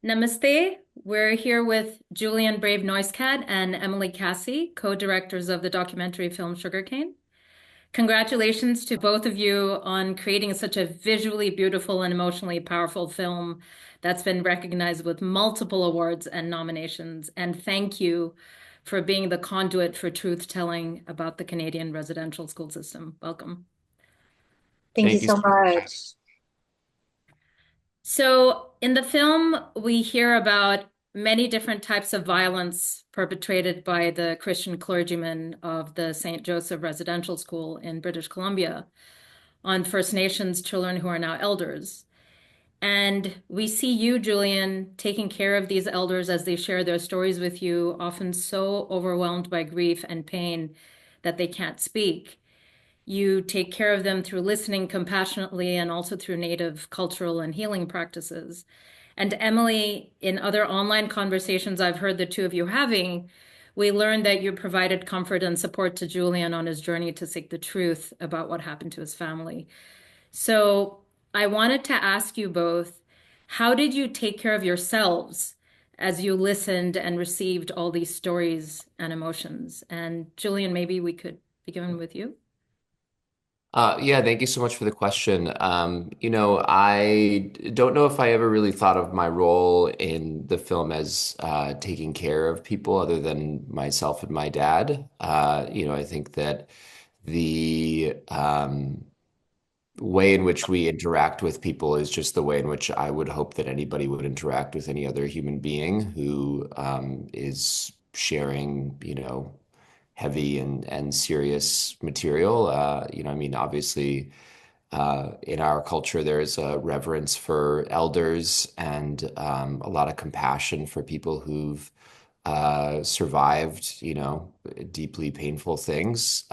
Namaste. We're here with Julian Brave Noisecat and Emily Cassie, co-directors of the documentary film Sugarcane. Congratulations to both of you on creating such a visually beautiful and emotionally powerful film that's been recognized with multiple awards and nominations. And thank you for being the conduit for truth-telling about the Canadian residential school system. Welcome. Thank you Thank you so so much. much. So, in the film, we hear about many different types of violence perpetrated by the Christian clergymen of the St. Joseph Residential School in British Columbia on First Nations children who are now elders. And we see you, Julian, taking care of these elders as they share their stories with you, often so overwhelmed by grief and pain that they can't speak. You take care of them through listening compassionately and also through native cultural and healing practices. And Emily, in other online conversations I've heard the two of you having, we learned that you provided comfort and support to Julian on his journey to seek the truth about what happened to his family. So I wanted to ask you both, how did you take care of yourselves as you listened and received all these stories and emotions? And Julian, maybe we could begin with you. Yeah, thank you so much for the question. I don't know if I ever really thought of my role in the film as taking care of people other than myself and my dad. I think that the way in which we interact with people is just the way in which I would hope that anybody would interact with any other human being who is sharing, heavy and serious material. I mean, obviously, in our culture, there's a reverence for elders and a lot of compassion for people who've survived, deeply painful things.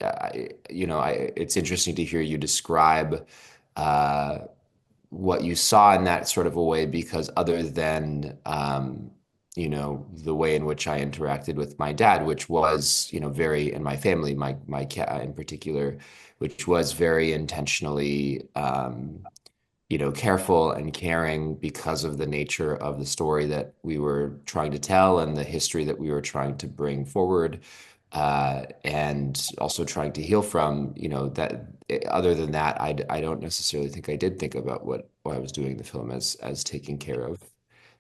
It's interesting to hear you describe uh, what you saw in that sort of a way, because other than the way in which I interacted with my dad, which was, very, and my family, my cat in particular, which was very intentionally careful and caring because of the nature of the story that we were trying to tell and the history that we were trying to bring forward, and also trying to heal from, that. Other than that, I don't necessarily think I did think about what I was doing in the film as taking care of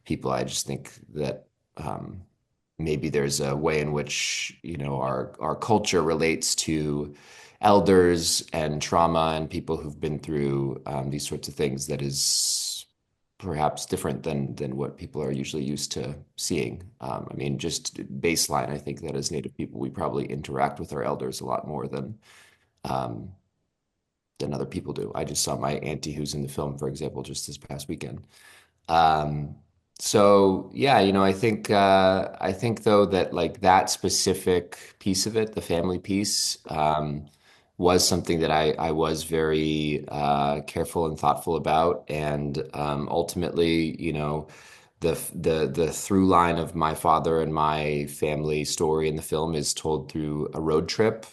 people. I just think that maybe there's a way in which, our culture relates to elders and trauma and people who've been through these sorts of things that is perhaps different than what people are usually used to seeing. I mean, just baseline, I think that as Native people, we probably interact with our elders a lot more um, than other people do. I just saw my auntie who's in the film, for example, just this past weekend. Um, so yeah, I think though that like that specific piece of it, the family piece, was something that I was very careful and thoughtful about, and ultimately, the through line of my father and my family story in the film is told through a road trip.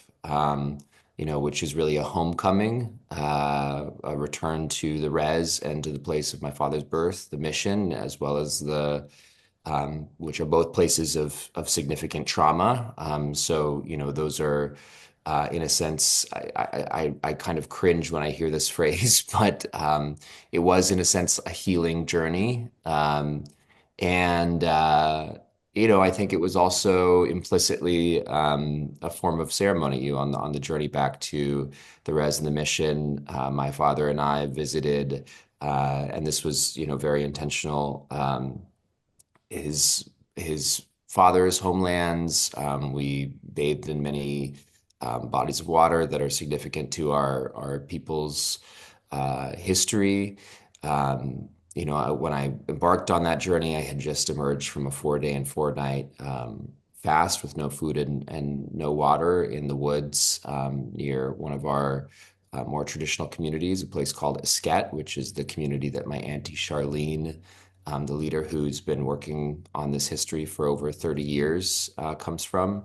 Which is really a homecoming, a return to the res and to the place of my father's birth, the mission, as well as which are both places of significant trauma. So, those are, in a sense, I kind of cringe when I hear this phrase, but it was, in a sense, a healing journey. And I think it was also implicitly a form of ceremony. On the journey back to the res and the mission, my father and I visited, and this was, very intentional. His father's homelands. We bathed in many bodies of water that are significant to our people's history. When I embarked on that journey, I had just emerged from a 4-day and 4-night fast with no food and no water in the woods near one of our more traditional communities, a place called Esquette, which is the community that my auntie Charlene, the leader who's been working on this history for over 30 years, comes from.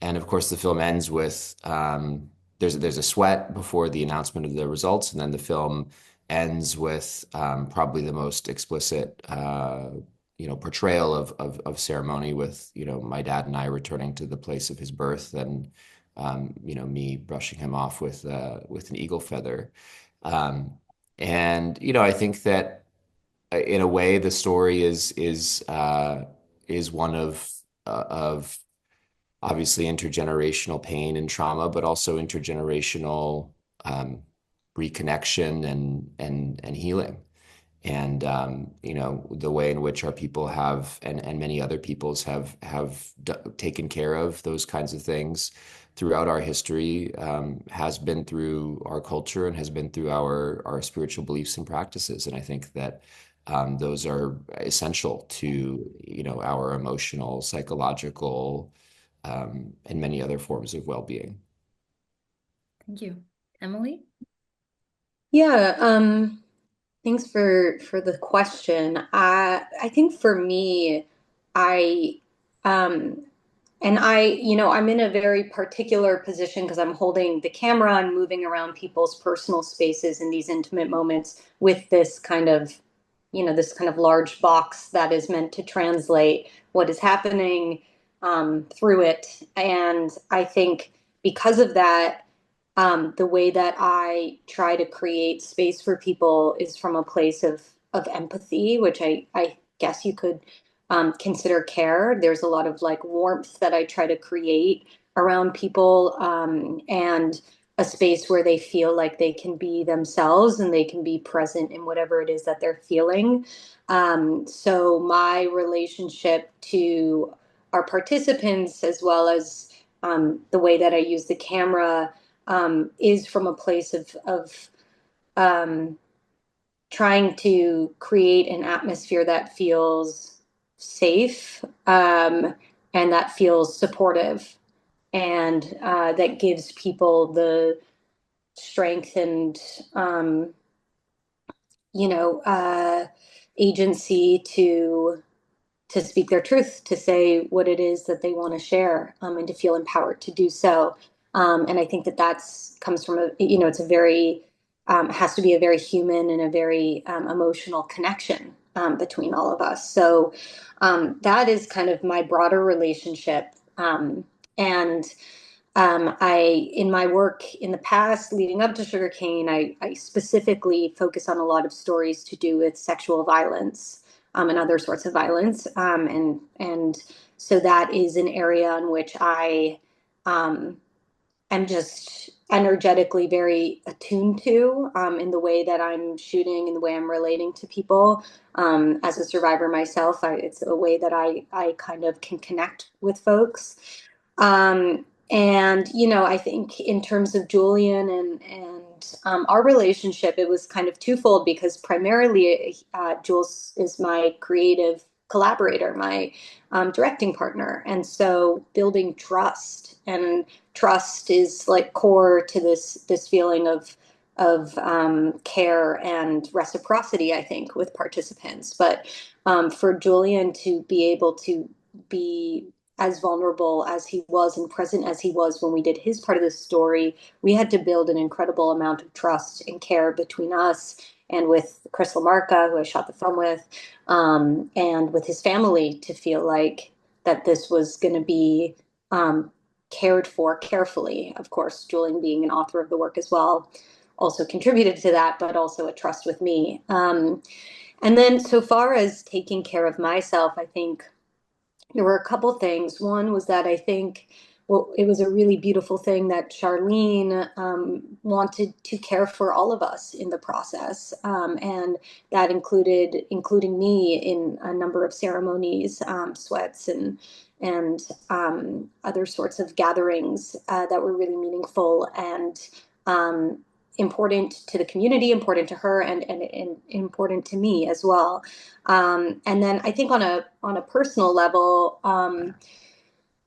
And of course, the film ends with there's a sweat before the announcement of the results, and then the film ends with probably the most explicit, portrayal of ceremony with, my dad and I returning to the place of his birth and, me brushing him off with an eagle feather. Um, I think that in a way, the story is one of obviously intergenerational pain and trauma, but also intergenerational um, reconnection and healing. And the way in which our people have and many other peoples have taken care of those kinds of things throughout our history has been through our culture and has been through our spiritual beliefs and practices. And I think that those are essential to our emotional, psychological, and many other forms of well-being. Thank you. Emily? Yeah, thanks for the question. I think for me, I um I'm in a very particular position because I'm holding the camera and moving around people's personal spaces in these intimate moments with this kind of large box that is meant to translate what is happening through it. And I think because of that, the way that I try to create space for people is from a place of empathy, which I guess you could consider care. There's a lot of like warmth that I try to create around people, and a space where they feel like they can be themselves and they can be present in whatever it is that they're feeling. So my relationship to our participants, as well as the way that I use the camera, is from a place of um, trying to create an atmosphere that feels safe, and that feels supportive, and that gives people the strength and um, you know uh, agency to speak their truth, to say what it is that they want to share, and to feel empowered to do so. And I think that that's comes from it's a very has to be a very human and a very emotional connection between all of us. So that is kind of my broader relationship. And in my work in the past, leading up to Sugarcane, I specifically focus on a lot of stories to do with sexual violence, and other sorts of violence. And so that is an area in which I um, am just energetically very attuned to, in the way that I'm shooting and the way I'm relating to people. As a survivor myself, it's a way that I kind of can connect with folks. And I think in terms of Julian and our relationship, it was kind of twofold because primarily Jules is my creative collaborator, my directing partner, and so building trust, and trust is like core to this feeling of care and reciprocity, I think, with participants. But for Julian to be able to be as vulnerable as he was and present as he was when we did his part of the story, we had to build an incredible amount of trust and care between us and with Chris LaMarca, who I shot the film with, and with his family, to feel like that this was going to be cared for carefully. Of course, Julian, being an author of the work as well, also contributed to that, but also a trust with me. And then, so far as taking care of myself, I think there were a couple things. One was that I think, well, it was a really beautiful thing that Charlene wanted to care for all of us in the process, and that including me in a number of ceremonies, sweats and other sorts of gatherings that were really meaningful and important to the community, important to her, and important to me as well. And then I think on a personal level,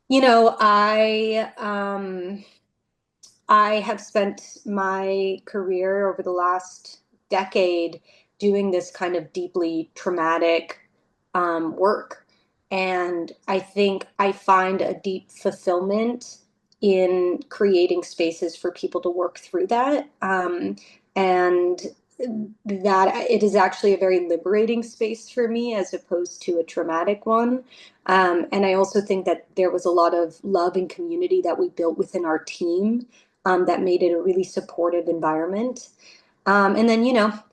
you know, I have spent my career over the last decade doing this kind of deeply traumatic work. And I think I find a deep fulfillment in creating spaces for people to work through that. And that it is actually a very liberating space for me as opposed to a traumatic one. And I also think that there was a lot of love and community that we built within our team, that made it a really supportive environment. And then,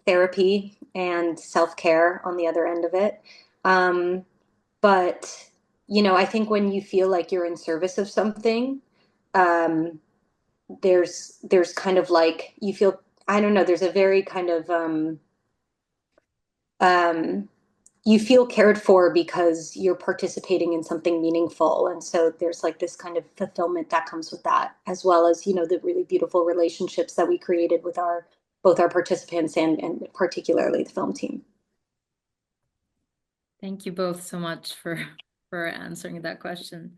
therapy and self-care on the other end of it. Um, but, I think when you feel like you're in service of something, um, there's kind of like you feel, I don't know, there's a very kind of um, you feel cared for because you're participating in something meaningful. And so there's like this kind of fulfillment that comes with that, as well as, the really beautiful relationships that we created with our both our participants and particularly the film team. Thank you both so much for answering that question.